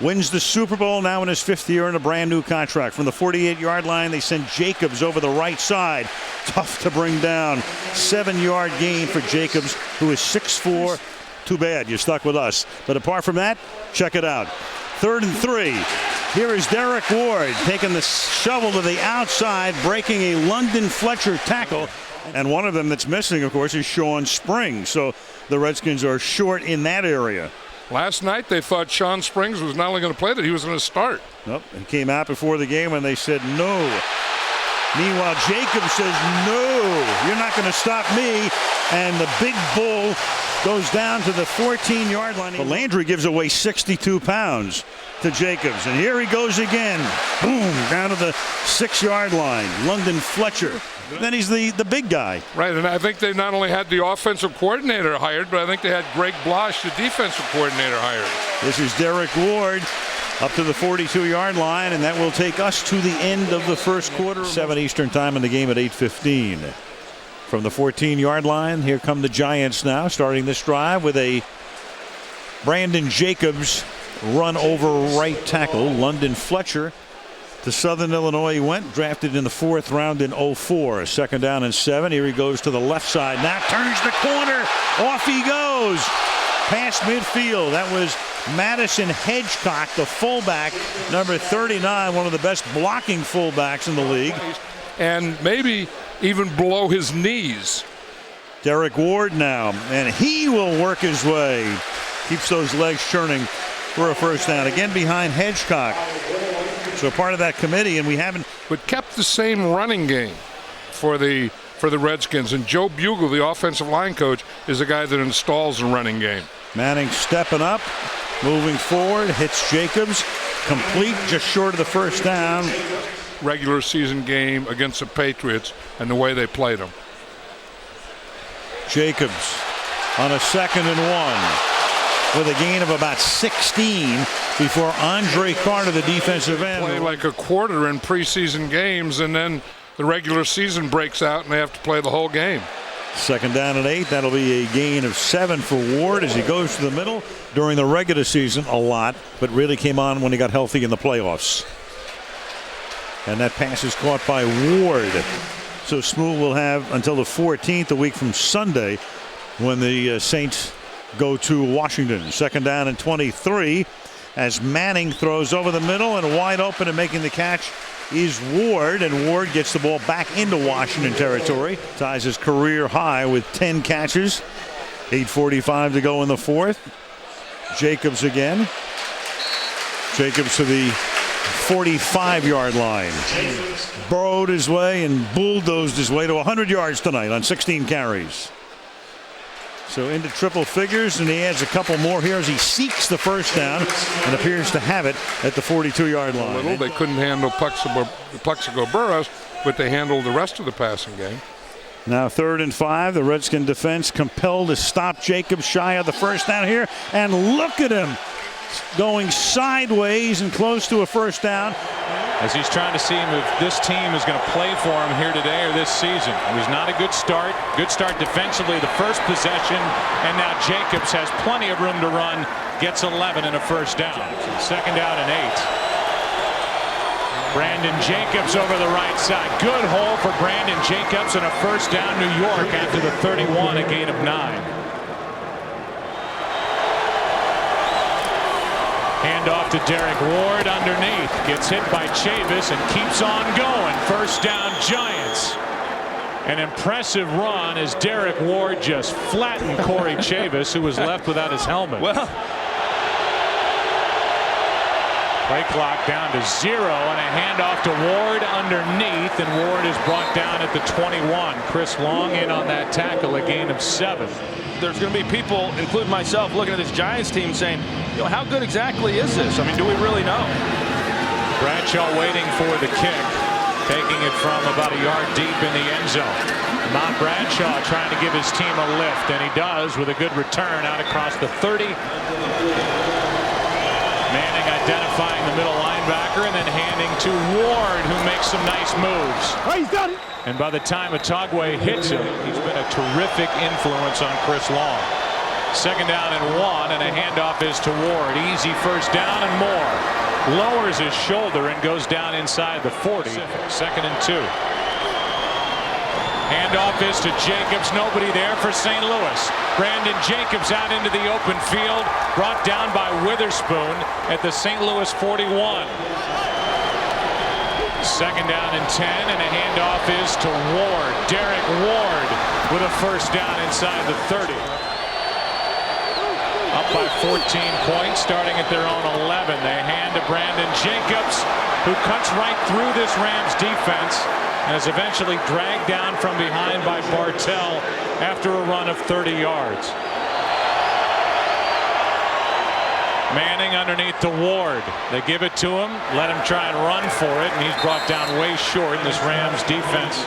wins the Super Bowl now in his 5th year in a brand new contract. From the 48-yard line, they send Jacobs over the right side. Tough to bring down. 7-yard gain for Jacobs, who is 6'4". Too bad you're stuck with us. But apart from that, check it out. 3rd and 3. Here is Derek Ward taking the shovel to the outside, breaking a London Fletcher tackle. And one of them that's missing, of course, is Sean Springs. So the Redskins are short in that area. Last night they thought Sean Springs was not only going to play, that he was going to start. Nope. He came out before the game and they said no. Meanwhile, Jacobs says, no, you're not going to stop me. And the big bull goes down to the 14-yard line. But Landry gives away 62 pounds to Jacobs. And here he goes again. Boom, down to the 6-yard line. London Fletcher. Then he's the big guy. Right, and I think they not only had the offensive coordinator hired, but I think they had Greg Blosh, the defensive coordinator, hired. This is Derek Ward up to the 42-yard line, and that will take us to the end of the first quarter. 7 Eastern time in the game at 8:15. From the 14-yard line, here come the Giants now, starting this drive with a Brandon Jacobs run over right tackle. London Fletcher to Southern Illinois he went, drafted in the 4th round in 04. 2nd down and 7. Here he goes to the left side. Now turns the corner. Off he goes. Past midfield. That was Madison Hedgecock, the fullback, number 39, one of the best blocking fullbacks in the league. And maybe even below his knees. Derek Ward now, and he will work his way. Keeps those legs churning for a first down. Again behind Hedgecock. So part of that committee, and we haven't. But kept the same running game for the Redskins. And Joe Bugle, the offensive line coach, is the guy that installs the running game. Manning stepping up, moving forward, hits Jacobs, complete, just short of the first down. Regular season game against the Patriots and the way they played them. Jacobs on a 2nd and 1 with a gain of about 16 before Andre Carter, the defensive end. Play like a quarter in preseason games, and then the regular season breaks out and they have to play the whole game. 2nd down and 8. That'll be a gain of 7 for Ward as he goes to the middle. During the regular season a lot, but really came on when he got healthy in the playoffs. And that pass is caught by Ward. So Smoot will have until the 14th, a week from Sunday, when the Saints go to Washington. 2nd down and 23 as Manning throws over the middle, and wide open and making the catch is Ward, and Ward gets the ball back into Washington territory. Ties his career high with 10 catches. 8:45 to go in the 4th. Jacobs again. Jacobs to the 45-yard line. Burrowed his way and bulldozed his way to 100 yards tonight on 16 carries. So into triple figures, and he adds a couple more here as he seeks the first down and appears to have it at the 42-yard line. They couldn't handle Plexico Burress, but they handled the rest of the passing game. Now 3rd and 5. The Redskin defense compelled to stop Jacobs shy of the first down here. And look at him going sideways and close to a first down. As he's trying to see if this team is going to play for him here today or this season. It was not a good start. Good start defensively the first possession. And now Jacobs has plenty of room to run. Gets 11 and a first down. 2nd down and 8. Brandon Jacobs over the right side. Good hole for Brandon Jacobs and a first down New York after the 31, a gain of 9. Hand off to Derek Ward underneath. Gets hit by Chavis and keeps on going. First down Giants. An impressive run as Derek Ward just flattened Corey Chavis, who was left without his helmet. Well, play clock down to 0 and a handoff to Ward underneath, and Ward is brought down at the 21. Chris Long in on that tackle, a gain of 7. there's going to be people, including myself, looking at this Giants team saying, you know, how good exactly is this? I mean, do we really know? Bradshaw waiting for the kick, taking it from about a yard deep in the end zone. Mount Bradshaw trying to give his team a lift, and he does with a good return out across the 30. Manning identifying the middle linebacker and then handing to Ward, who makes some nice moves. Oh, he's done it. And by the time Atogwe hits him, he's been a terrific influence on Chris Long. 2nd down and 1, and a handoff is to Ward. Easy first down and more. Lowers his shoulder and goes down inside the 40. 2nd and 2. Handoff is to Jacobs. Nobody there for St. Louis. Brandon Jacobs out into the open field. Brought down by Witherspoon at the St. Louis 41. 2nd down and 10, and a handoff is to Ward. Derek Ward with a first down inside the 30. Up by 14 points, starting at their own 11. They hand to Brandon Jacobs, who cuts right through this Rams defense and is eventually dragged down from behind by Bartell after a run of 30 yards. Manning underneath to Ward. They give it to him, let him try and run for it, and he's brought down way short in this Rams defense.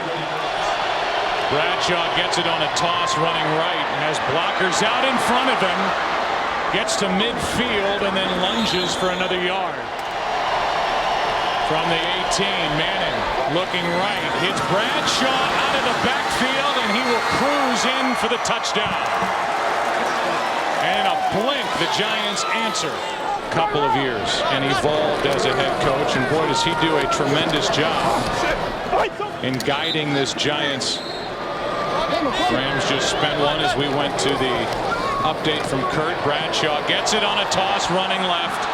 Bradshaw gets it on a toss running right, has blockers out in front of him, gets to midfield and then lunges for another yard. From the 18, Manning looking right, hits Bradshaw out of the backfield, and he will cruise in for the touchdown. And in a blink, the Giants answer. Couple of years and evolved as a head coach, and boy, does he do a tremendous job in guiding this Giants. Rams just spent one as we went to the update from Kurt. Bradshaw gets it on a toss running left,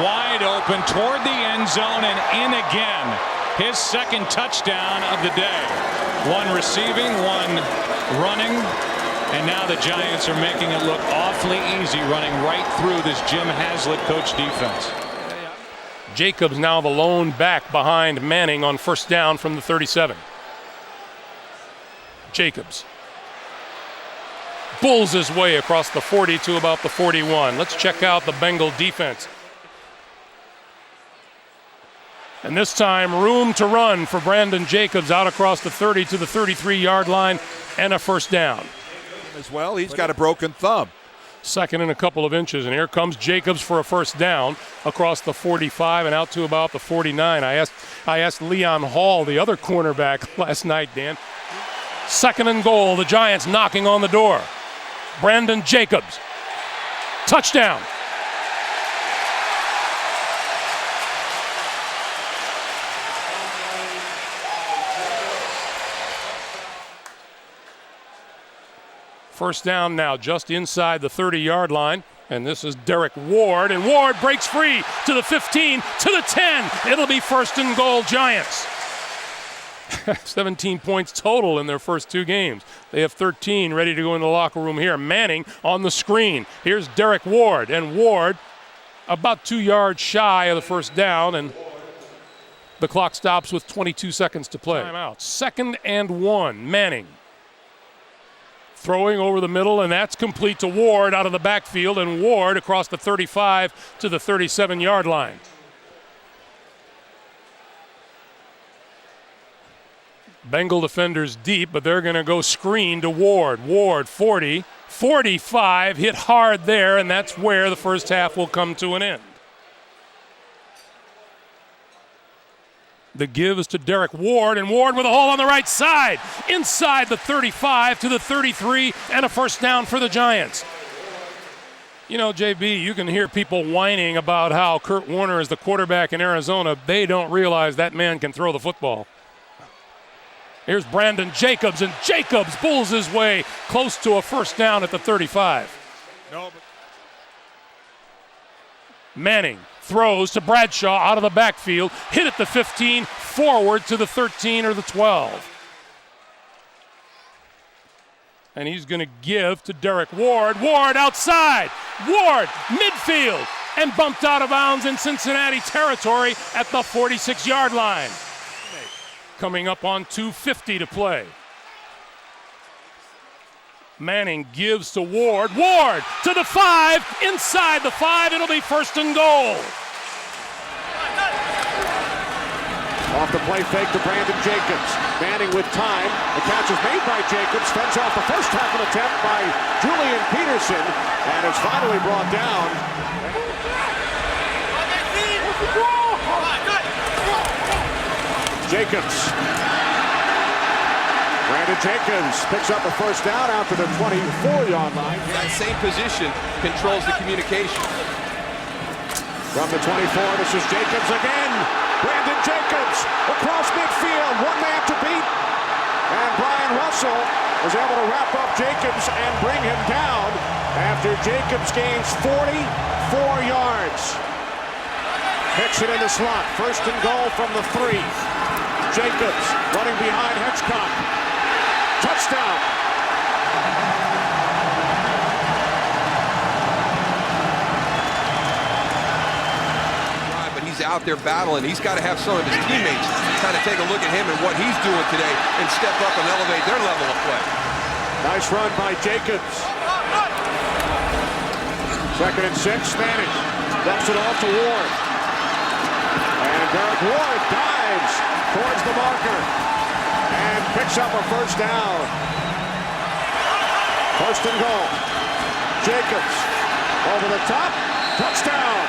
wide open toward the end zone and in again. His 2nd touchdown of the day. One receiving, one running. And now the Giants are making it look awfully easy, running right through this Jim Haslett coach defense. Jacobs now the lone back behind Manning on first down from the 37. Jacobs bulls his way across the 40 to about the 41. Let's check out the Bengal defense. And this time, room to run for Brandon Jacobs out across the 30 to the 33-yard line and a first down. As well, he's got a broken thumb. 2nd and a couple of inches, and here comes Jacobs for a first down across the 45 and out to about the 49. I asked Leon Hall, the other cornerback, last night, Dan. 2nd and goal, the Giants knocking on the door. Brandon Jacobs, touchdown. First down now, just inside the 30-yard line. And this is Derek Ward. And Ward breaks free to the 15, to the 10. It'll be 1st and goal, Giants. 17 points total in their first 2 games. They have 13 ready to go in the locker room here. Manning on the screen. Here's Derek Ward. And Ward about 2 yards shy of the first down. And the clock stops with 22 seconds to play. Timeout. 2nd and 1. Manning throwing over the middle, and that's complete to Ward out of the backfield, and Ward across the 35 to the 37-yard line. Bengal defenders deep, but they're going to go screen to Ward. Ward 40, 45, hit hard there, and that's where the first half will come to an end. The give is to Derek Ward, and Ward with a hole on the right side, inside the 35 to the 33, and a first down for the Giants. You know, JB, you can hear people whining about how Kurt Warner is the quarterback in Arizona. They don't realize that man can throw the football. Here's Brandon Jacobs, and Jacobs bulls his way close to a first down at the 35. Manning throws to Bradshaw out of the backfield, hit at the 15, forward to the 13 or the 12. And he's going to give to Derek Ward. Ward outside. Ward midfield and bumped out of bounds in Cincinnati territory at the 46-yard line. Coming up on 2:50 to play. Manning gives to Ward. Ward to the 5, inside the 5. It'll be 1st and goal. Off the play fake to Brandon Jacobs. Manning with time. The catch is made by Jacobs. Fends off the first tackle attempt by Julian Peterson. And it's finally brought down. Jacobs. Brandon Jacobs picks up a first down out to the 24-yard line. That same position controls the communication. From the 24, this is Jacobs again. Brandon Jacobs across midfield, one man to beat. And Brian Russell is able to wrap up Jacobs and bring him down after Jacobs gains 44 yards. Hits it in the slot. First and goal from the 3. Jacobs running behind Hitchcock. Touchdown. But he's out there battling. He's got to have some of his teammates kind of take a look at him and what he's doing today and step up and elevate their level of play. Nice run by Jacobs. Second and 6, Manning dumps it off to Ward. And Derek Ward dives towards the marker and picks up a first down. First and goal. Jacobs over the top. Touchdown.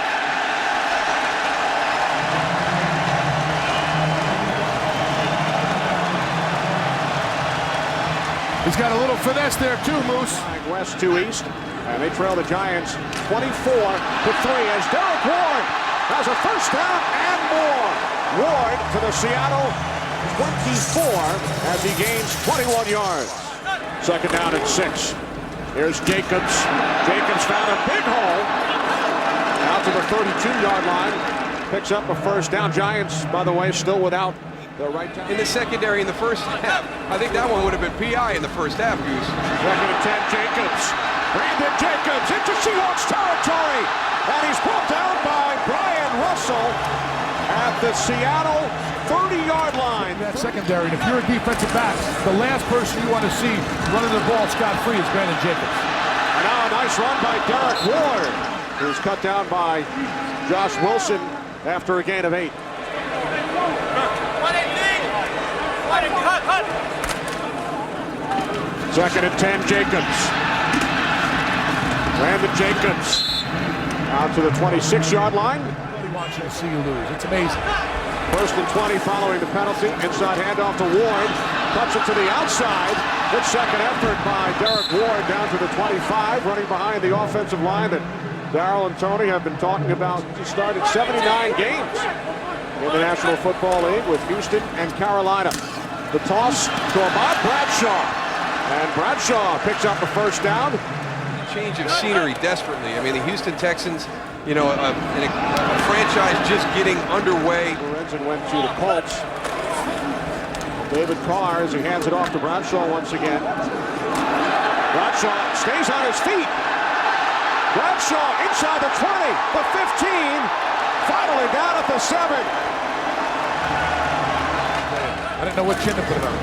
He's got a little finesse there too, Moose. West to east, and they trail the Giants 24-3 as Derek Ward has a first down and more. Ward to the Seattle 24 as he gains 21 yards. Second down and 6. Here's Jacobs. Jacobs found a big hole out to the 32-yard line. Picks up a first down. Giants, by the way, still without the right tackle. In the secondary in the first half, I think that one would have been PI in the first half, Goose. Second and 10, Jacobs. Brandon Jacobs into Seahawks territory. And he's pulled down by Brian Russell at the Seattle 30-yard line. That secondary, and if you're a defensive back, the last person you want to see running the ball scot-free is Brandon Jacobs. And now a nice run by Derek Ward, who's cut down by Josh Wilson after a gain of 8. Second and 10, Jacobs. Brandon Jacobs out to the 26-yard line. Really watching to see you lose. It's amazing. First and 20 following the penalty. Inside handoff to Ward. Cuts it to the outside. Good second effort by Derek Ward down to the 25, running behind the offensive line that Darryl and Tony have been talking about. He started 79 games in the National Football League with Houston and Carolina. The toss to Ahmad Bradshaw. And Bradshaw picks up a first down. Change of scenery desperately. I mean, the Houston Texans, you know, a franchise just getting underway. Lorenzen went to the Colts. David Carr as he hands it off to Bradshaw once again. Bradshaw stays on his feet. Bradshaw inside the 20, the 15, finally down at the 7. I didn't know what chin to put it on.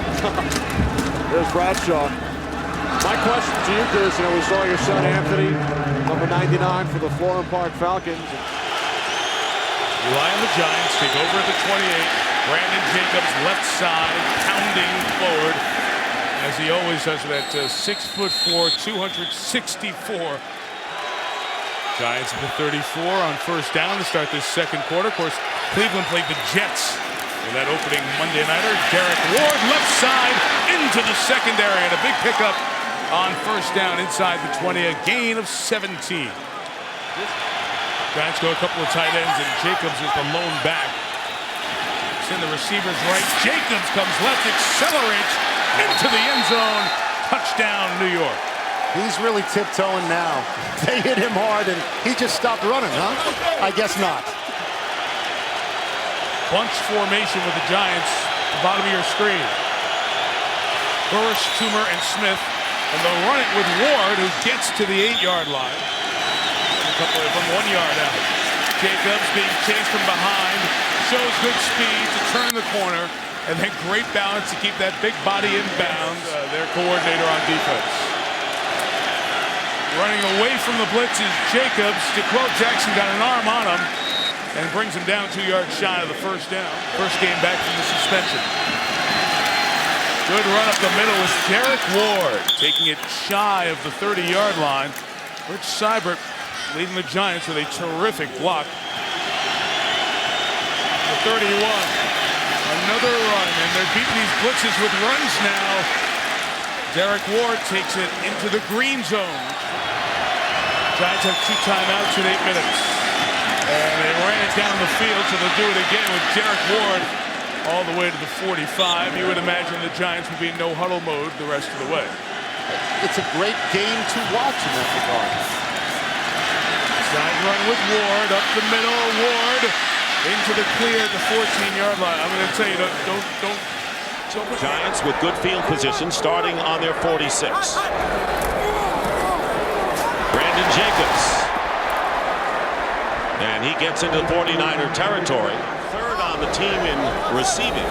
There's Bradshaw. My question to you, Chris, we saw your son Anthony, number 99 for the Florham Park Falcons. Eli and the Giants take over at the 28. Brandon Jacobs left side, pounding forward, as he always does with that 6'4", 264. Giants at the 34 on first down to start this second quarter. Of course, Cleveland played the Jets in that opening Monday nighter. Derek Ward left side into the secondary, and a big pickup on first down inside the 20, a gain of 17. Giants go a couple of tight ends, and Jacobs is the lone back. Send the receivers right. Jacobs comes left, accelerates into the end zone. Touchdown, New York. He's really tiptoeing now. They hit him hard, and he just stopped running, huh? I guess not. Bunch formation with the Giants, the bottom of your screen. Burris, Toomer, and Smith. And they'll run it with Ward, who gets to the 8-yard line. A couple of them 1 yard out. Jacobs being chased from behind. Shows good speed to turn the corner. And then great balance to keep that big body in bounds. Their coordinator on defense. Running away from the blitz is Jacobs. Jaquel Jackson got an arm on him and brings him down 2 yards shy of the first down. First game back from the suspension. Good run up the middle with Derek Ward taking it shy of the 30-yard line. Rich Seibert leading the Giants with a terrific block. The 31. Another run, and they're beating these blitzes with runs now. Derek Ward takes it into the green zone. Giants have 2 timeouts in 8 minutes. And they ran it down the field, so they'll do it again with Derek Ward all the way to the 45. You would imagine the Giants would be in no huddle mode the rest of the way. It's a great game to watch in that regard. Side run with Ward, up the middle, Ward into the clear at the 14-yard line. I'm going to tell you, don't. Giants with good field position starting on their 46. Brandon Jacobs. And he gets into 49er territory. Third on the team in receiving.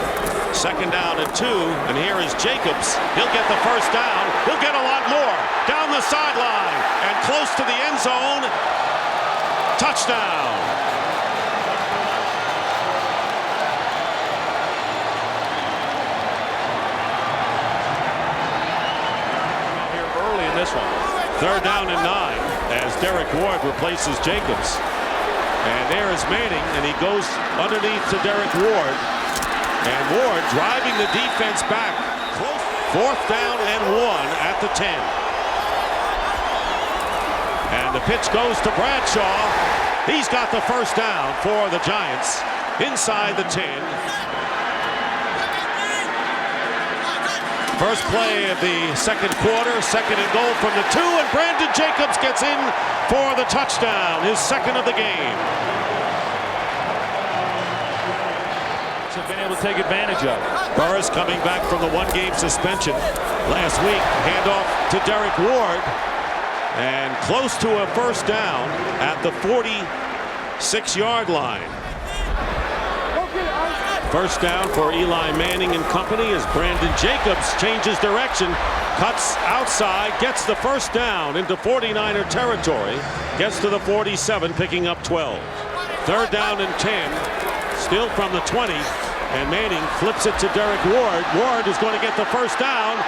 Second down and 2. And here is Jacobs. He'll get the first down. He'll get a lot more. Down the sideline and close to the end zone. Touchdown. This one. Third down and 9 as Derek Ward replaces Jacobs. And there is Manning, and he goes underneath to Derek Ward. And Ward driving the defense back. Fourth down and 1 at the 10. And the pitch goes to Bradshaw. He's got the first down for the Giants inside the 10. First play of the second quarter, second and goal from the 2, and Brandon Jacobs gets in for the touchdown, his second of the game. Have been able to take advantage of it. Burris coming back from the 1-game suspension last week. Handoff to Derek Ward, and close to a first down at the 46-yard line. First down for Eli Manning and company as Brandon Jacobs changes direction, cuts outside, gets the first down into 49er territory, gets to the 47, picking up 12. Third down and 10, still from the 20, and Manning flips it to Derek Ward. Ward is going to get the first down,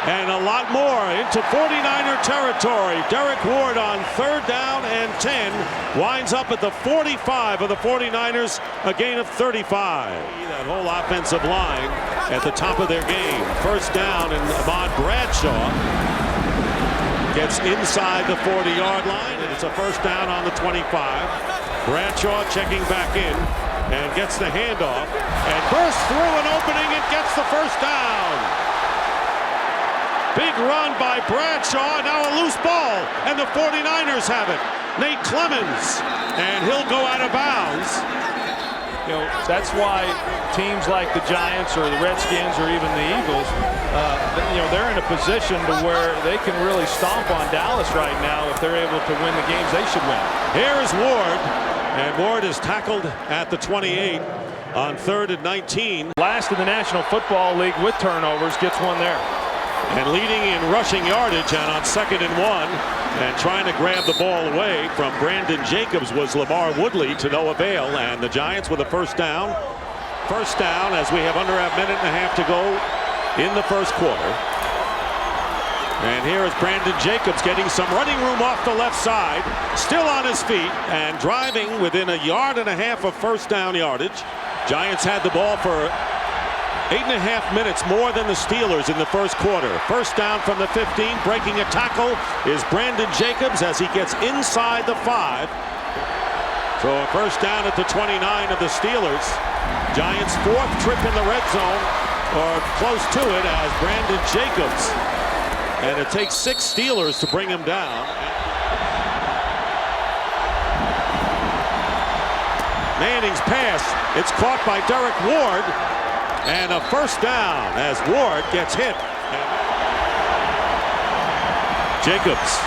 and a lot more into 49er territory. Derek Ward on third down and 10 winds up at the 45 of the 49ers, a gain of 35. That whole offensive line at the top of their game. First down, and Ahmad Bradshaw gets inside the 40-yard line, and it's a first down on the 25. Bradshaw checking back in and gets the handoff and bursts through an opening and gets the first down. Big run by Bradshaw, now a loose ball, and the 49ers have it. Nate Clemens, and he'll go out of bounds. You know, that's why teams like the Giants or the Redskins or even the Eagles, you know, they're in a position to where they can really stomp on Dallas right now if they're able to win the games they should win. Here's Ward, and Ward is tackled at the 28 on 3rd and 19. Last in the National Football League with turnovers, gets one there. And leading in rushing yardage, and on 2nd and 1 and trying to grab the ball away from Brandon Jacobs was Lamar Woodley, to no avail. And the Giants with a first down. First down as we have under a minute and a half to go in the first quarter. And here is Brandon Jacobs getting some running room off the left side, still on his feet and driving within a yard and a half of first down yardage. Giants had the ball for 8.5 minutes more than the Steelers in the first quarter. First down from the 15. Breaking a tackle is Brandon Jacobs as he gets inside the 5. So a first down at the 29 of the Steelers. Giants' 4th trip in the red zone, or close to it, as Brandon Jacobs. And it takes 6 Steelers to bring him down. Manning's pass. It's caught by Derek Ward. And a first down as Ward gets hit. Jacobs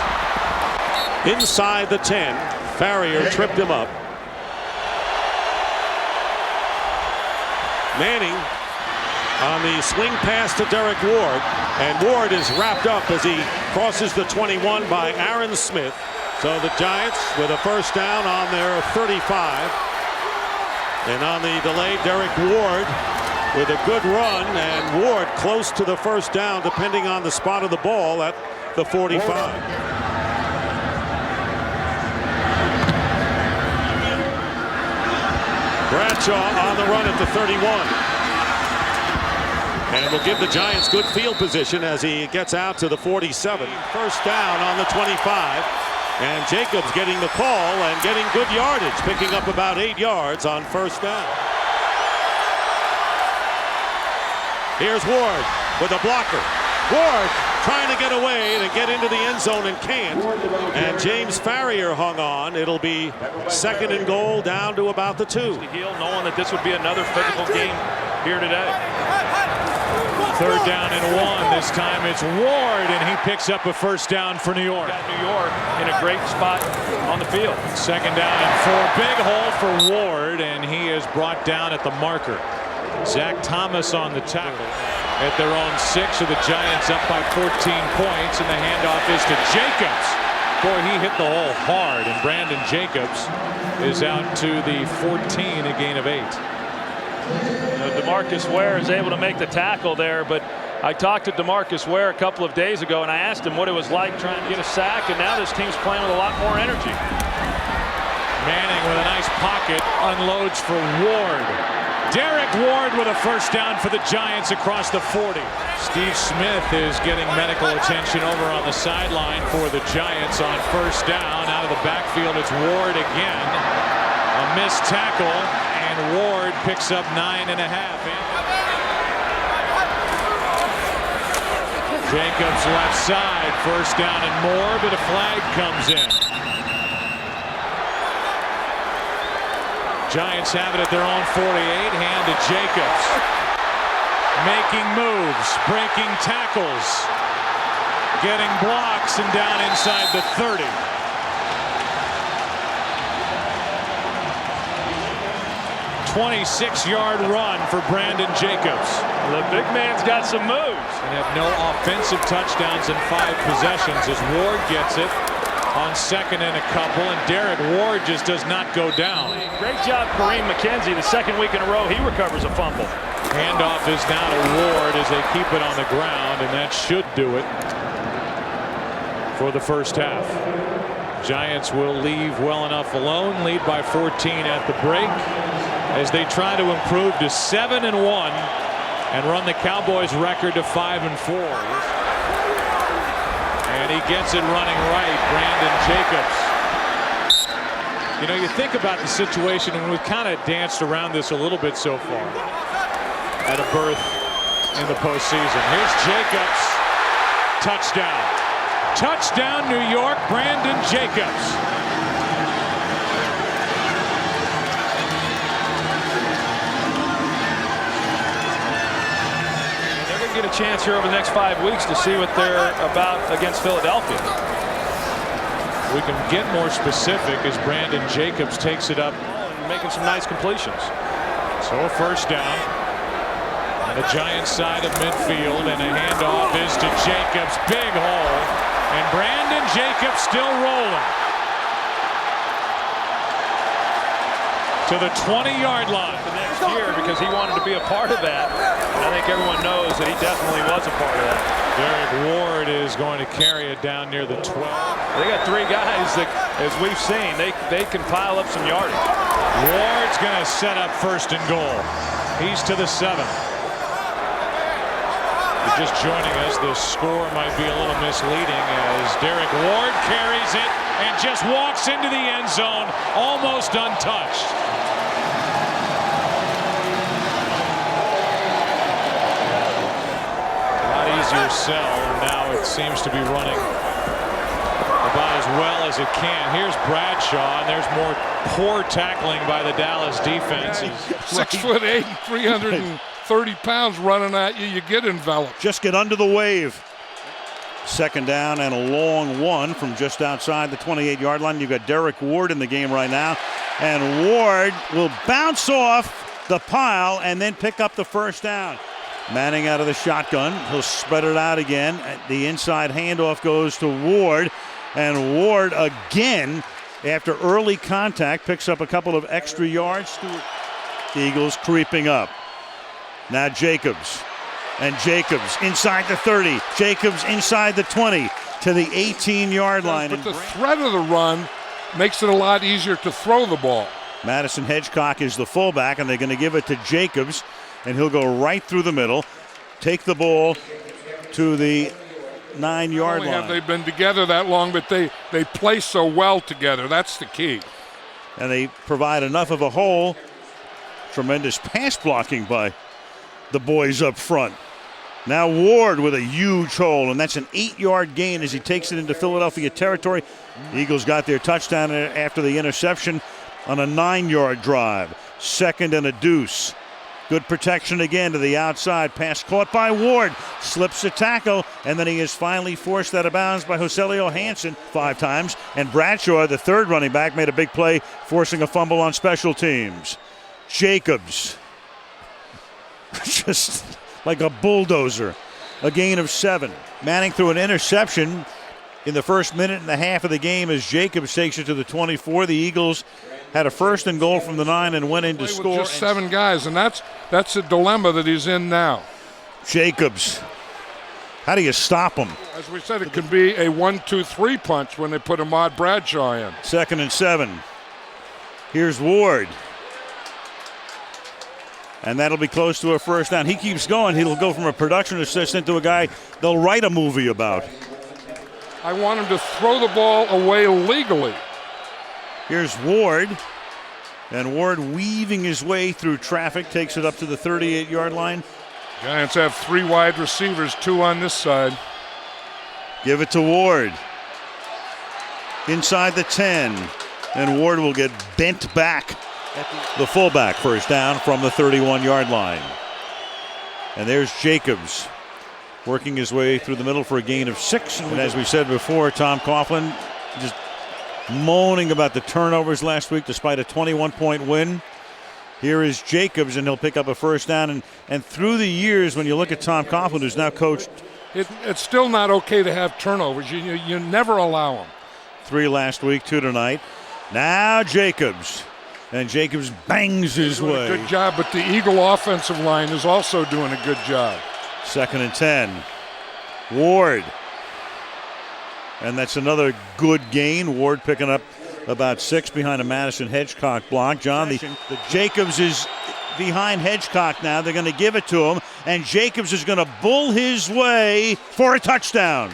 inside the 10. Farrier tripped him up. Manning on the swing pass to Derek Ward. And Ward is wrapped up as he crosses the 21 by Aaron Smith. So the Giants with a first down on their 35. And on the delay, Derek Ward with a good run, and Ward close to the first down depending on the spot of the ball at the 45. Bradshaw on the run at the 31. And will give the Giants good field position as he gets out to the 47. First down on the 25. And Jacobs getting the call and getting good yardage, picking up about 8 yards on first down. Here's Ward with a blocker. Ward trying to get away to get into the end zone and can't. And James Farrier hung on. It'll be 2nd and goal down to about the 2. Knowing that this would be another physical game here today. 3rd down and 1. This time it's Ward, and he picks up a first down for New York. New York in a great spot on the field. 2nd down and 4. Big hole for Ward, and he is brought down at the marker. Zach Thomas on the tackle. At their own 6, so the Giants up by 14 points, and the handoff is to Jacobs. Boy, he hit the hole hard, and Brandon Jacobs is out to the 14, a gain of 8. DeMarcus Ware is able to make the tackle there, but I talked to DeMarcus Ware a couple of days ago, and I asked him what it was like trying to get a sack, and now this team's playing with a lot more energy. Manning with a nice pocket, unloads for Ward. Derek Ward with a first down for the Giants across the 40. Steve Smith is getting medical attention over on the sideline for the Giants on first down. Out of the backfield, it's Ward again. A missed tackle, and Ward picks up 9.5. Jacobs left side, first down and more, but a flag comes in. Giants have it at their own 48, hand to Jacobs. Making moves, breaking tackles, getting blocks, and down inside the 30. "26-yard run for Brandon Jacobs. The big man's got some moves. And have no offensive touchdowns in 5 possessions as Ward gets it on 2nd and a couple, and Derek Ward just does not go down. Great job, Kareem McKenzie. The 2nd week in a row, he recovers a fumble. Handoff is now to Ward as they keep it on the ground, and that should do it for the first half. Giants will leave well enough alone, lead by 14 at the break, as they try to improve to 7-1 and run the Cowboys record to 5-4. And he gets it running right, Brandon Jacobs. You know, you think about the situation, and we've kind of danced around this a little bit so far at a berth in the postseason. Here's Jacobs. Touchdown. Touchdown, New York, Brandon Jacobs. Get a chance here over the next 5 weeks to see what they're about against Philadelphia. We can get more specific as Brandon Jacobs takes it up, making some nice completions. So a first down on the Giants side of midfield, and a handoff is to Jacobs. Big hole, and Brandon Jacobs still rolling to the 20-yard line. The next year, because he wanted to be a part of that. And I think everyone knows that he definitely was a part of that. Derek Ward is going to carry it down near the 12. They got 3 guys that, as we've seen, they can pile up some yardage. Ward's going to set up 1st and goal. He's to the 7. You're just joining us, the score might be a little misleading as Derek Ward carries it and just walks into the end zone almost untouched. Easier sell, and now it seems to be running about as well as it can. Here's Bradshaw, and there's more poor tackling by the Dallas defense. 6'8", 330 pounds running at you, you get enveloped. Just get under the wave. 2nd down and a long one from just outside the 28-yard line. You've got Derek Ward in the game right now, and Ward will bounce off the pile and then pick up the first down. Manning out of the shotgun. He'll spread it out again. The inside handoff goes to Ward. And Ward again, after early contact, picks up a couple of extra yards. The Eagles creeping up. Now Jacobs. And Jacobs inside the 30. Jacobs inside the 20 to the 18-yard line. But the threat of the run makes it a lot easier to throw the ball. Madison Hedgecock is the fullback, and they're going to give it to Jacobs. And he'll go right through the middle. take the ball to the 9-yard line. Have they been together that long, but they play so well together. That's the key. And they provide enough of a hole. Tremendous pass blocking by the boys up front. Now Ward with a huge hole, and that's an 8-yard gain as he takes it into Philadelphia territory. The Eagles got their touchdown after the interception on a 9-yard drive. 2nd and a deuce. Good protection again to the outside. Pass caught by Ward. Slips a tackle, and then he is finally forced out of bounds by Joselio Hansen 5 times. And Bradshaw, the 3rd running back, made a big play, forcing a fumble on special teams. Jacobs, just like a bulldozer. A gain of 7. Manning threw an interception in the first minute and a half of the game as Jacobs takes it to the 24. The Eagles had a 1st and goal from the 9 and went in to score. Just 7 guys, and that's a dilemma that he's in now. Jacobs, how do you stop him? As we said, it could be a 1-2-3 punch when they put Ahmad Bradshaw in. 2nd and 7. Here's Ward. And that'll be close to a first down. He keeps going. He'll go from a production assistant to a guy they'll write a movie about. I want him to throw the ball away legally. Here's Ward. And Ward weaving his way through traffic, takes it up to the 38-yard line. Giants have 3 wide receivers, 2 on this side. Give it to Ward. Inside the 10. And Ward will get bent back. The fullback, first down from the 31-yard line. And there's Jacobs working his way through the middle for a gain of 6. And as we said before, Tom Coughlin just moaning about the turnovers last week despite a 21-point win. Here is Jacobs, and he'll pick up a first down. And through the years, when you look at Tom Coughlin, who's now coached. It's still not okay to have turnovers. You never allow them. 3 last week, 2 tonight. Now Jacobs. And Jacobs bangs his way. Good job, but the Eagle offensive line is also doing a good job. 2nd and 10. Ward. And that's another good gain. Ward picking up about 6 behind a Madison Hedgecock block. John, the Jacobs is behind Hedgecock now. They're going to give it to him. And Jacobs is going to bull his way for a touchdown.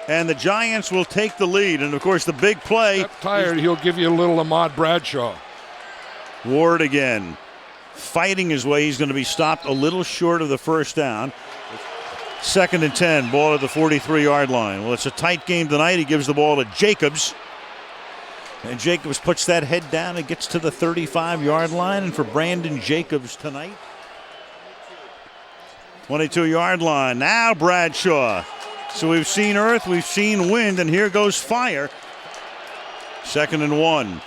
And the Giants will take the lead. And, of course, the big play. If tired, he'll give you a little Ahmad Bradshaw. Ward again. Fighting his way. He's going to be stopped a little short of the first down. 2nd and 10. Ball at the 43-yard line. Well, it's a tight game tonight. He gives the ball to Jacobs. And Jacobs puts that head down and gets to the 35-yard line. And for Brandon Jacobs tonight, 22-yard line. Now Bradshaw. So we've seen earth, we've seen wind, and here goes fire. 2nd and 1.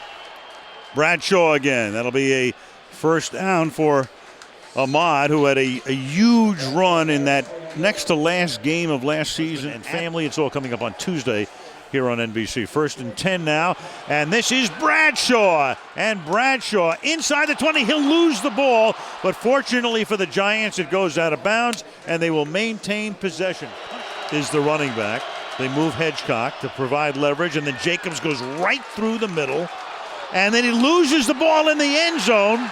Bradshaw again. That'll be a first down for Ahmad, who had a huge run in that next to last game of last season. And family, it's all coming up on Tuesday here on NBC. 1st and 10 now. And this is Bradshaw. And Bradshaw inside the 20. He'll lose the ball. But fortunately for the Giants, it goes out of bounds, and they will maintain possession. Is the running back. They move Hedgecock to provide leverage, and then Jacobs goes right through the middle, and then he loses the ball in the end zone,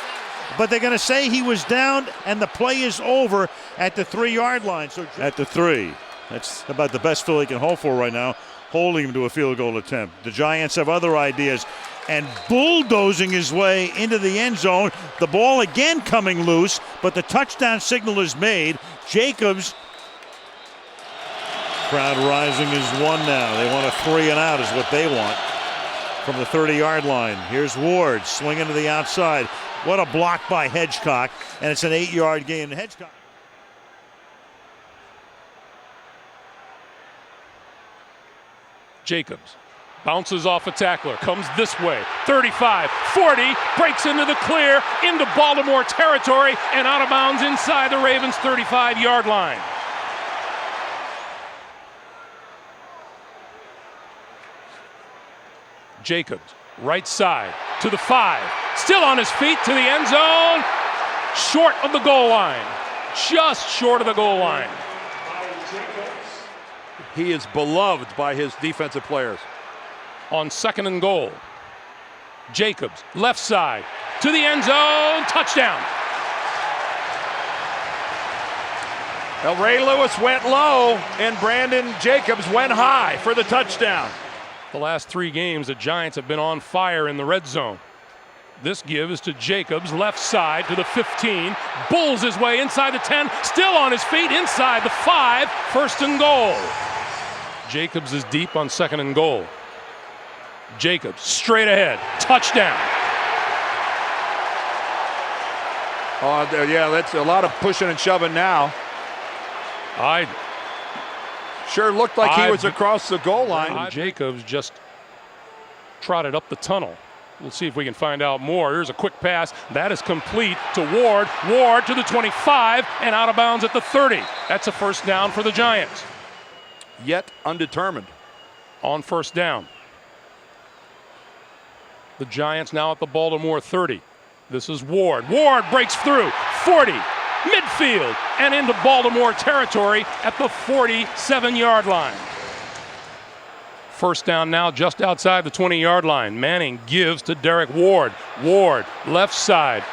but they're going to say he was down, and the play is over at the 3-yard line. So at the 3, that's about the best Philly can hope for right now, holding him to a field goal attempt. The Giants have other ideas, and bulldozing his way into the end zone. The ball again coming loose, but the touchdown signal is made. Jacobs. Crowd rising is 1 now. They want a 3 and out is what they want from the 30-yard line. Here's Ward swinging to the outside. What a block by Hedgecock, and it's an 8-yard gain. Hedgecock. Jacobs bounces off a tackler, comes this way, 35, 40, breaks into the clear, into Baltimore territory, and out of bounds inside the Ravens' 35-yard line. Jacobs, right side, to the 5, still on his feet to the end zone, short of the goal line, just short of the goal line. He is beloved by his defensive players. On 2nd and goal, Jacobs, left side, to the end zone, touchdown. Well, Ray Lewis went low, and Brandon Jacobs went high for the touchdown. The last 3 games, the Giants have been on fire in the red zone. This give is to Jacobs, left side to the 15. Bulls his way inside the 10, still on his feet inside the 5. First and goal. Jacobs is deep on 2nd and goal. Jacobs straight ahead, touchdown. Oh, yeah, that's a lot of pushing and shoving now. Sure looked like he was across the goal line. Jacobs just trotted up the tunnel. We'll see if we can find out more. Here's a quick pass. That is complete to Ward. Ward to the 25 and out of bounds at the 30. That's a first down for the Giants. Yet undetermined. On first down. The Giants now at the Baltimore 30. This is Ward. Ward breaks through. 40. Midfield and into Baltimore territory at the 47-yard line. First down now just outside the 20-yard line. Manning gives to Derek Ward. Ward left side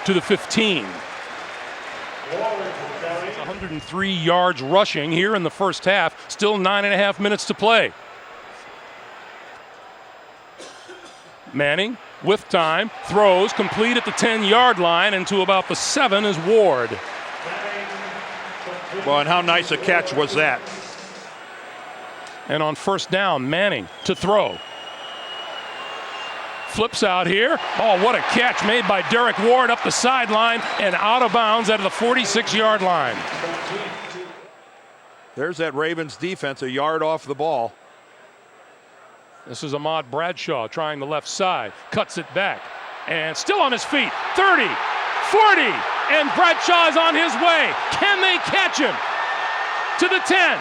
to the 15. 103 yards rushing here in the first half. Still 9.5 minutes to play. Manning with time, throws complete at the 10-yard line, and to about the 7 is Ward. Well, and how nice a catch was that? And on first down, Manning to throw. Flips out here. Oh, what a catch made by Derek Ward up the sideline and out of bounds out of the 46-yard line. There's that Ravens defense a yard off the ball. This is Ahmad Bradshaw trying the left side. Cuts it back. And still on his feet. 30, 40, and Bradshaw is on his way. Can they catch him? To the 10.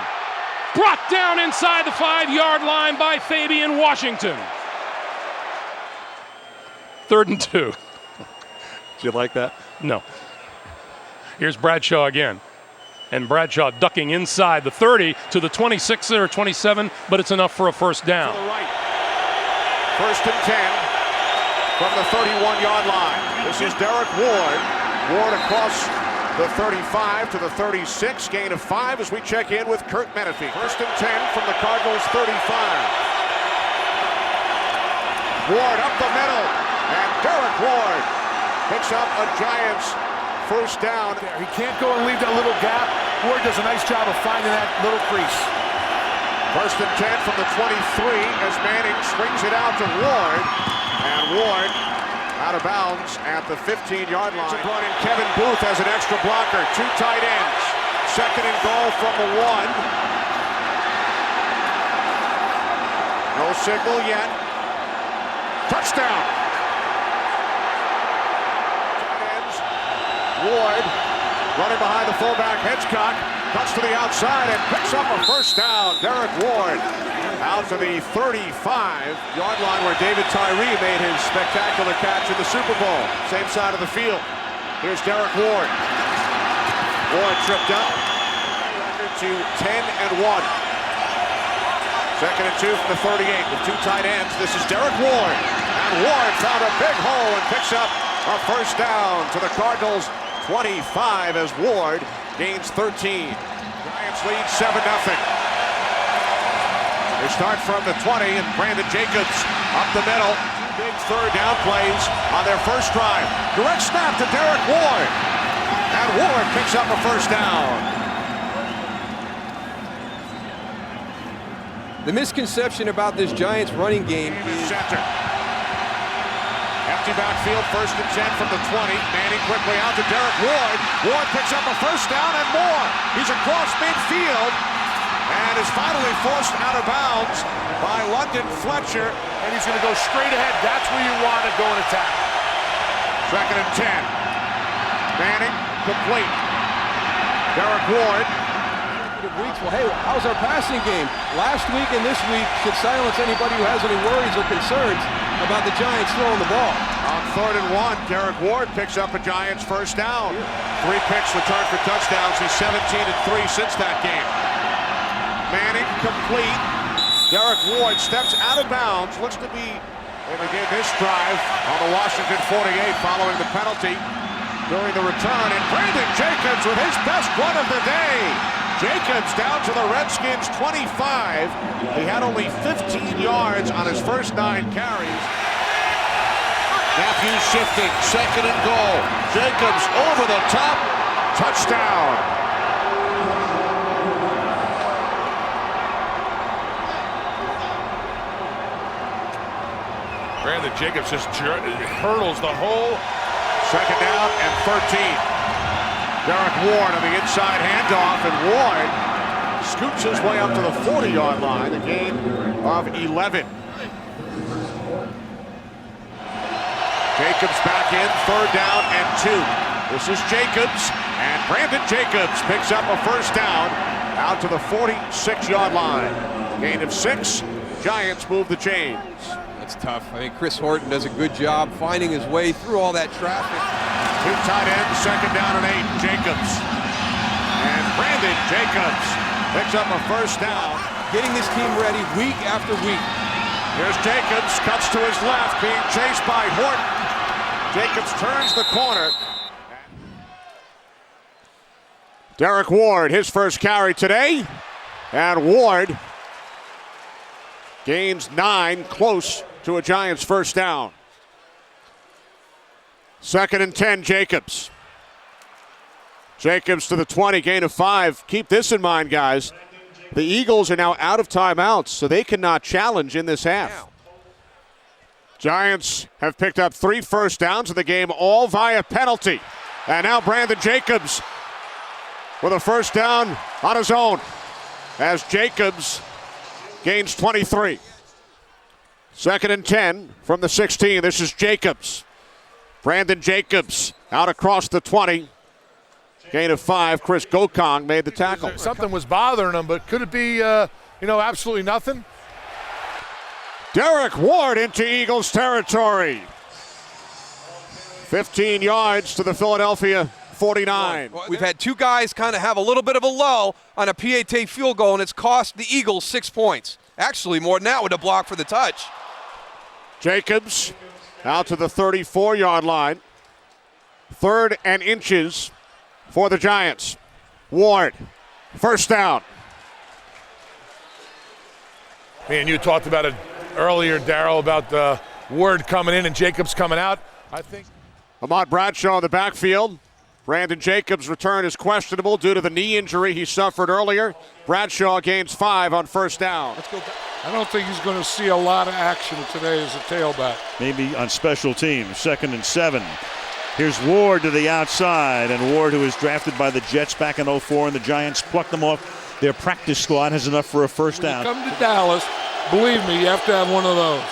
Brought down inside the 5-yard line by Fabian Washington. 3rd and 2. Did you like that? No. Here's Bradshaw again. And Bradshaw ducking inside the 30 to the 26 or 27, but it's enough for a first down. To the right. 1st and 10 from the 31-yard line. This is Derek Ward. Ward across the 35 to the 36. Gain of 5 as we check in with Kurt Menefee. 1st and 10 from the Cardinals 35. Ward up the middle. And Derek Ward picks up a Giants first down. He can't go and leave that little gap. Ward does a nice job of finding that little crease. 1st and 10 from the 23 as Manning swings it out to Ward. And Ward out of bounds at the 15-yard line. Brought in Kevin Booth as an extra blocker. 2 tight ends. 2nd and goal from the 1. No signal yet. Touchdown. Ward running behind the fullback Hitchcock, cuts to the outside and picks up a first down. Derek Ward out to the 35-yard line where David Tyree made his spectacular catch in the Super Bowl. Same side of the field. Here's Derek Ward. Ward tripped up to 10-1. 2nd and 2 from the 38 with 2 tight ends. This is Derek Ward. And Ward found a big hole and picks up a first down to the Cardinals 25 as Ward gains 13. Giants lead 7-0. They start from the 20 and Brandon Jacobs up the middle. 2 big 3rd down plays on their first drive. Direct snap to Derek Ward. And Ward picks up a first down. The misconception about this Giants running game is center. Empty backfield, 1st and 10 from the 20. Manning quickly out to Derek Ward. Ward picks up a first down and more. He's across midfield and is finally forced out of bounds by London Fletcher. And he's going to go straight ahead. That's where you want to go and attack. 2nd and 10. Manning complete. Derek Ward. Weeks. Well, hey, how's our passing game? Last week and this week should silence anybody who has any worries or concerns about the Giants throwing the ball. On 3rd and 1, Derek Ward picks up a Giants first down. 3 picks returned for touchdowns. He's 17-3 since that game. Manning complete. Derek Ward steps out of bounds. Looks to be, they begin this drive on the Washington 48 following the penalty. during the return, and Brandon Jacobs with his best run of the day. Jacobs down to the Redskins 25. He had only 15 yards on his first 9 carries. Matthews shifting, 2nd and goal. Jacobs over the top, touchdown. Brandon Jacobs just hurdles the hole. 2nd down and 13. Derek Ward on the inside handoff, and Ward scoots his way up to the 40-yard line, a gain of 11. Jacobs back in, 3rd down and 2. This is Jacobs, and Brandon Jacobs picks up a first down out to the 46-yard line. Gain of 6. Giants move the chains. That's tough. I think Chris Horton does a good job finding his way through all that traffic. 2 tight ends, 2nd down and 8. Jacobs. And Brandon Jacobs picks up a first down. Getting this team ready week after week. Here's Jacobs, cuts to his left, being chased by Horton. Jacobs turns the corner. Derek Ward, his first carry today. And Ward gains 9, close to a Giants first down. 2nd and 10, Jacobs. Jacobs to the 20, gain of 5. Keep this in mind, guys. The Eagles are now out of timeouts, so they cannot challenge in this half. Giants have picked up 3 first downs in the game, all via penalty. And now Brandon Jacobs with a first down on his own as Jacobs gains 23. 2nd and 10 from the 16. This is Jacobs. Brandon Jacobs out across the 20. Gain of 5. Chris Gokong made the tackle. Something was bothering him, but could it be, absolutely nothing? Derek Ward into Eagles territory. 15 yards to the Philadelphia 49. We've had 2 guys kind of have a little bit of a lull on a PAT field goal, and it's cost the Eagles 6 points. Actually, more than that with a block for the touch. Jacobs out to the 34-yard line. 3rd and inches for the Giants. Ward, first down. Man, you talked about it earlier, Darryl, about the Ward coming in and Jacobs coming out. I think Ahmad Bradshaw in the backfield. Brandon Jacobs' return is questionable due to the knee injury he suffered earlier. Bradshaw gains 5 on first down. Let's go. I don't think he's going to see a lot of action today as a tailback. Maybe on special teams. 2nd and 7. Here's Ward to the outside, and Ward, who was drafted by the Jets back in 04, and the Giants plucked them off their practice squad, has enough for a first down. When you come to Dallas, believe me, you have to have one of those.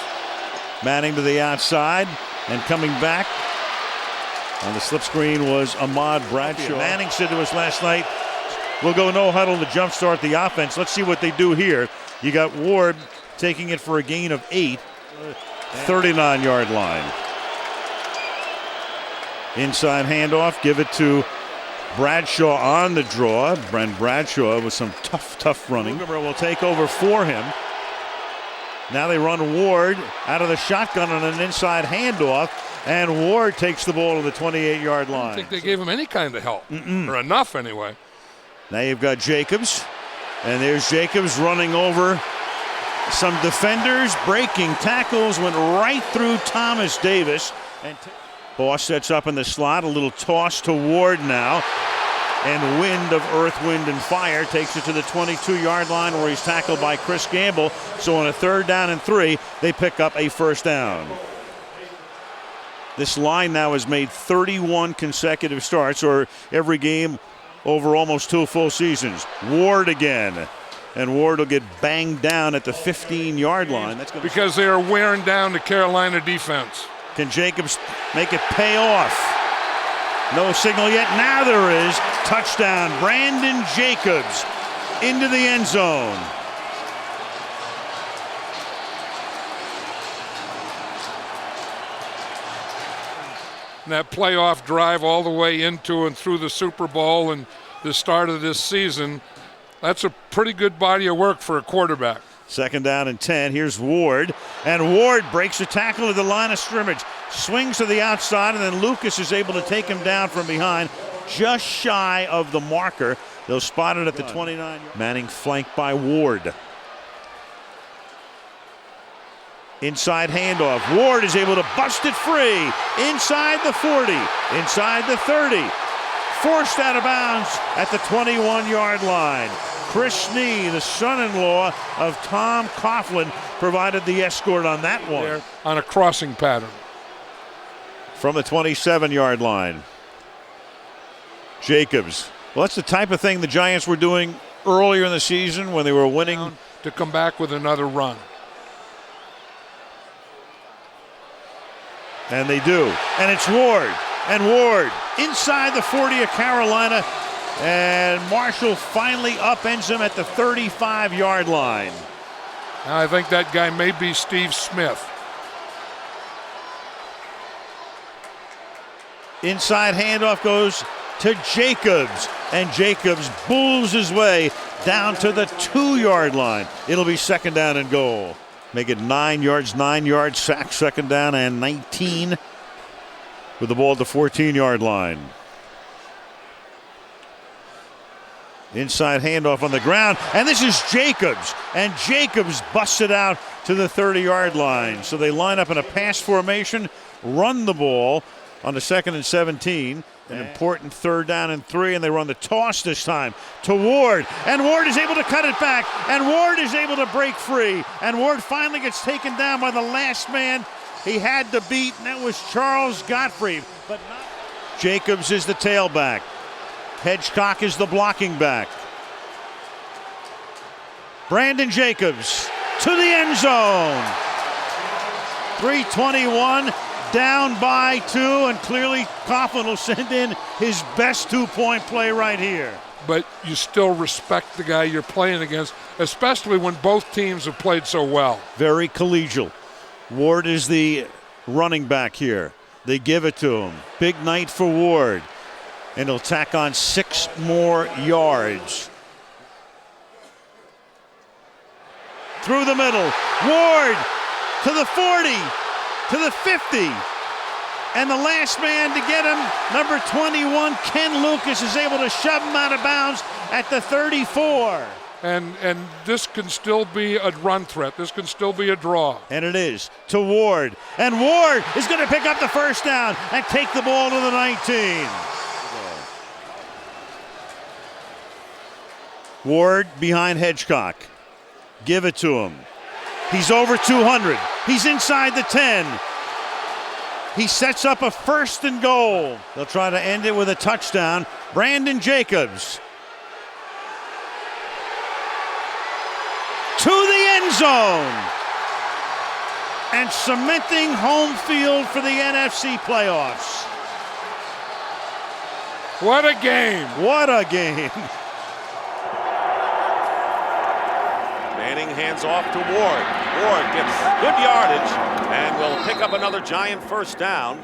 Manning to the outside, and coming back on the slip screen was Ahmad Bradshaw. Manning said to us last night, we'll go no huddle to jumpstart the offense. Let's see what they do here. You got Ward taking it for a gain of 8, 39-yard line. Inside handoff, give it to Bradshaw on the draw. Brent Bradshaw with some tough running. Will take over for him. Now they run Ward out of the shotgun on an inside handoff, and Ward takes the ball to the 28-yard line. I don't think they gave him any kind of help, or enough anyway. Now you've got Jacobs, and there's Jacobs running over some defenders, breaking tackles, went right through Thomas Davis. And Boss sets up in the slot, a little toss to Ward now, and Wind of Earth, Wind, and Fire takes it to the 22-yard line where he's tackled by Chris Gamble. So on a 3rd down and 3, they pick up a first down. This line now has made 31 consecutive starts, or every game over almost 2 full seasons. Ward again. And Ward will get banged down at the 15-yard line. That's because they are wearing down the Carolina defense. Can Jacobs make it pay off? No signal yet. Now there is. Touchdown, Brandon Jacobs into the end zone. And that playoff drive all the way into and through the Super Bowl and the start of this season, that's a pretty good body of work for a quarterback. Second down and 10. Here's Ward. And Ward breaks a tackle at the line of scrimmage. Swings to the outside, and then Lucas is able to take him down from behind, just shy of the marker. They'll spot it at the 29. Manning flanked by Ward. Inside handoff. Ward is able to bust it free. Inside the 40. Inside the 30. Forced out of bounds at the 21-yard line. Chris Snee, the son-in-law of Tom Coughlin, provided the escort on that one. There on a crossing pattern. From the 27-yard line. Jacobs. Well, that's the type of thing the Giants were doing earlier in the season when they were winning. To come back with another run. And they do. And it's Ward. And Ward inside the 40 of Carolina. And Marshall finally upends him at the 35-yard line. Now I think that guy may be Steve Smith. Inside handoff goes to Jacobs. And Jacobs bulls his way down to the 2-yard line. It'll be second down and goal. Make it 9 yards, sack, second down and 19 with the ball at the 14-yard line. Inside handoff on the ground, and this is Jacobs, and Jacobs busts it out to the 30-yard line. So they line up in a pass formation, run the ball on the 2nd and 17. An important 3rd down and 3, and they run the toss this time to Ward. And Ward is able to cut it back, and Ward is able to break free. And Ward finally gets taken down by the last man he had to beat, and that was Charles Godfrey. But not. Jacobs is the tailback. Hedgecock is the blocking back. Brandon Jacobs to the end zone. 3:21. Down by 2, and clearly Coughlin will send in his best 2-point play right here. But you still respect the guy you're playing against, especially when both teams have played so well. Very collegial. Ward is the running back here. They give it to him. Big night for Ward. And he'll tack on 6 more yards. Through the middle. Ward to the 40. To the 50, and the last man to get him, number 21, Ken Lucas, is able to shove him out of bounds at the 34. And this can still be a run threat. This can still be a draw. And it is to Ward, and Ward is going to pick up the first down and take the ball to the 19. Ward behind Hedgecock. Give it to him. He's over 200. He's inside the 10. He sets up a 1st and goal. They'll try to end it with a touchdown. Brandon Jacobs to the end zone and cementing home field for the NFC playoffs. What a game. What a game. Manning hands off to Ward. Ward gets good yardage and will pick up another Giant first down.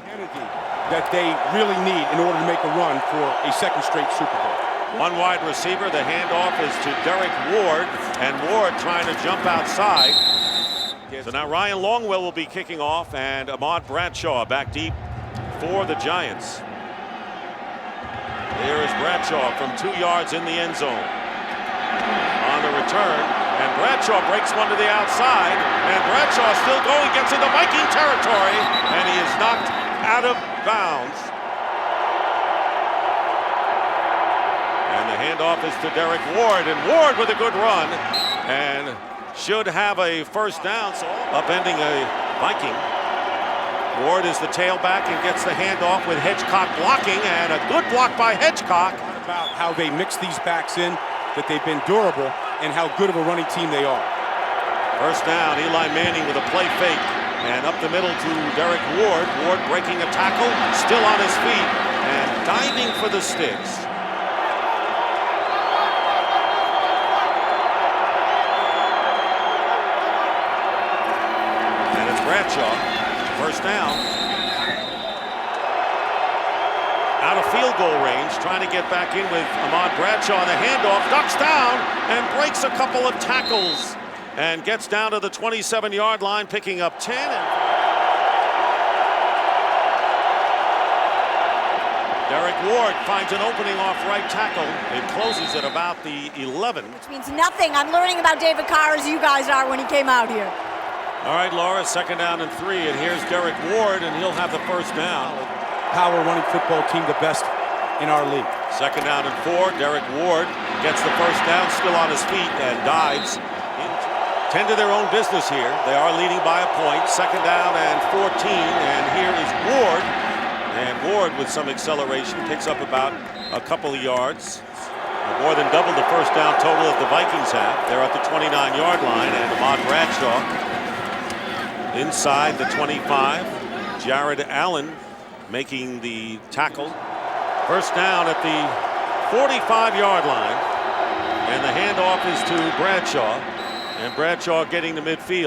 That they really need in order to make a run for a 2nd straight Super Bowl. One wide receiver. The handoff is to Derek Ward, and Ward trying to jump outside. So now Ryan Longwell will be kicking off, and Ahmad Bradshaw back deep for the Giants. Here is Bradshaw from 2 yards in the end zone. On the return, and Bradshaw breaks one to the outside, and Bradshaw still going, gets into Viking territory, and he is knocked out of bounds. And the handoff is to Derek Ward, and Ward with a good run, and should have a first down, so upending a Viking. Ward is the tailback and gets the handoff with Hedgecock blocking, and a good block by Hedgecock. About how they mix these backs in, that they've been durable, and how good of a running team they are. First down, Eli Manning with a play fake, and up the middle to Derek Ward. Ward breaking a tackle, still on his feet, and diving for the sticks. And it's Bradshaw, first down. Out of field goal range, trying to get back in with Ahmad Bradshaw on the handoff, ducks down and breaks a couple of tackles and gets down to the 27-yard line, picking up 10. Derek Ward finds an opening off right tackle. It closes at about the 11. Which means nothing. I'm learning about David Carr as you guys are when he came out here. All right, Laura, 2nd down and 3, and here's Derek Ward, and he'll have the first down. Power running football team, the best in our league. 2nd down and 4. Derek Ward gets the first down, still on his feet, and dives. Tend to their own business here. They are leading by a point. 2nd down and 14, and here is Ward. And Ward, with some acceleration, picks up about a couple of yards. More than double the first down total that the Vikings have. They're at the 29-yard line, and Ahmad Bradshaw inside the 25. Jared Allen making the tackle. First down at the 45-yard line. And the handoff is to Bradshaw. And Bradshaw getting to midfield.